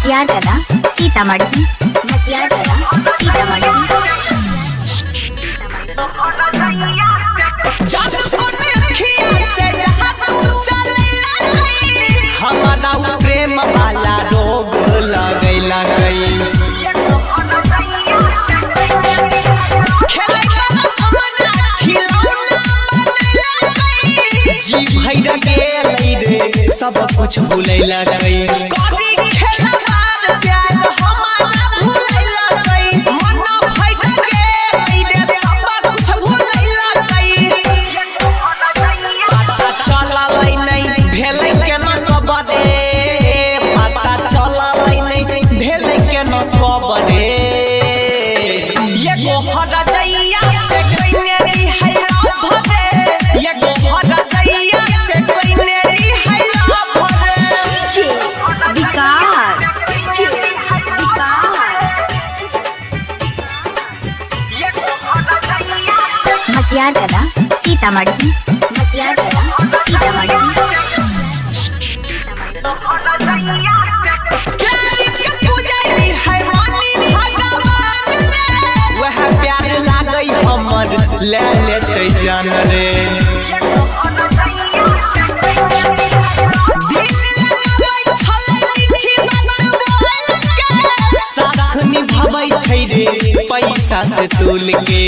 मटियार कला सीतामढ़ी मटियार कला सीतामढ़ी। हमारा प्रेम वाला रोग लगैला गई जी भैया गेलै रे सब कुछ भूलैला गई मटियार कला सीतामढ़ी मटियार कला सीतामढ़ी। वह प्यार लागई हमर ले लेते जान रे साथ निभाबै छै रे पैसा से तोल के।